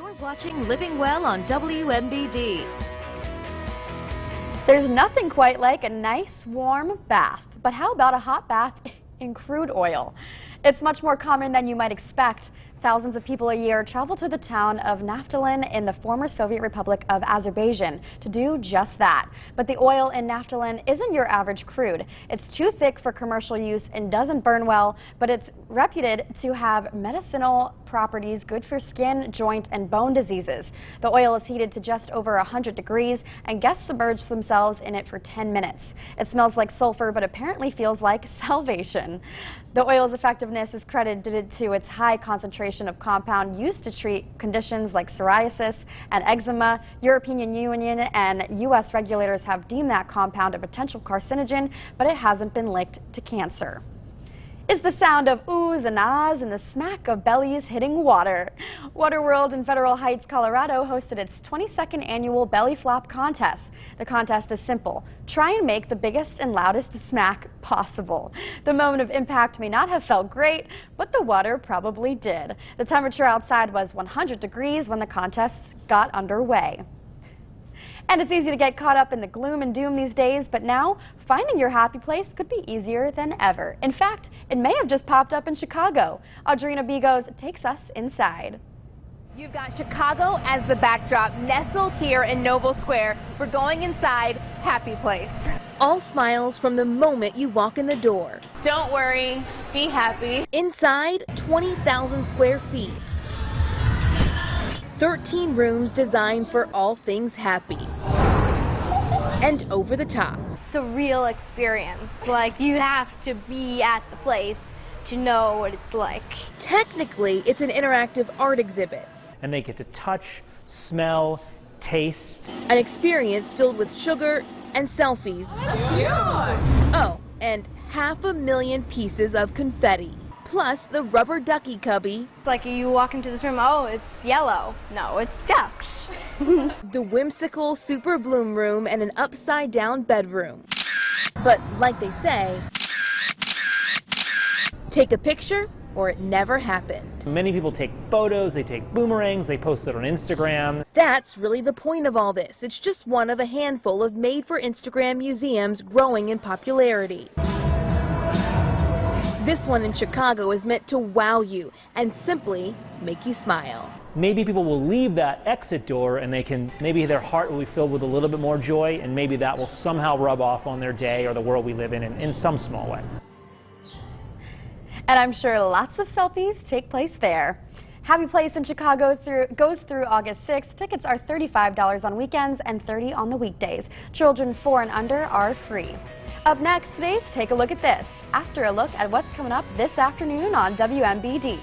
You're watching Living Well on WMBD. There's nothing quite like a nice warm bath, but how about a hot bath in crude oil? It's much more common than you might expect. Thousands of people a year travel to the town of naphthalin in the former Soviet Republic of Azerbaijan to do just that. But the oil in naphthalin isn't your average crude. It's too thick for commercial use and doesn't burn well, but it's reputed to have medicinal properties good for skin, joint, and bone diseases. The oil is heated to just over 100 degrees, and guests submerge themselves in it for 10 minutes. It smells like sulfur, but apparently feels like salvation. The oil's effectiveness is credited to its high concentration of compound used to treat conditions like psoriasis and eczema. European Union and U.S. regulators have deemed that compound a potential carcinogen, but it hasn't been linked to cancer. It's the sound of oohs and ahs and the smack of bellies hitting water. Waterworld in Federal Heights, Colorado hosted its 22nd annual belly flop contest. The contest is simple. Try and make the biggest and loudest smack possible. The moment of impact may not have felt great, but the water probably did. The temperature outside was 100 degrees when the contest got underway. And it's easy to get caught up in the gloom and doom these days, but now finding your happy place could be easier than ever. In fact, it may have just popped up in Chicago. Audrina Bigos takes us inside. You've got Chicago as the backdrop, nestled here in Noble Square. We're going inside Happy Place. All smiles from the moment you walk in the door. Don't worry, be happy. Inside, 20,000 square feet. 13 rooms designed for all things happy. And over the top. It's a real experience. Like, you have to be at the place to know what it's like. Technically, it's an interactive art exhibit. And they get to touch, smell, taste. An experience filled with sugar and selfies. Oh, and 500,000 pieces of confetti. Plus the rubber ducky cubby. It's like you walk into this room, oh, it's yellow. No, it's ducks. The whimsical super bloom room and an upside down bedroom. But like they say, take a picture or it never happened. Many people take photos, they take boomerangs, they post it on Instagram. That's really the point of all this. It's just one of a handful of made-for-Instagram museums growing in popularity. This one in Chicago is meant to wow you and simply make you smile. Maybe people will leave that exit door and maybe their heart will be filled with a little bit more joy, and maybe that will somehow rub off on their day or the world we live in some small way. And I'm sure lots of selfies take place there. Happy Place in Chicago goes through August 6th. Tickets are $35 on weekends and $30 on the weekdays. Children 4 and under are free. Up next, today's Take a Look at This. After a look at what's coming up this afternoon on WMBD.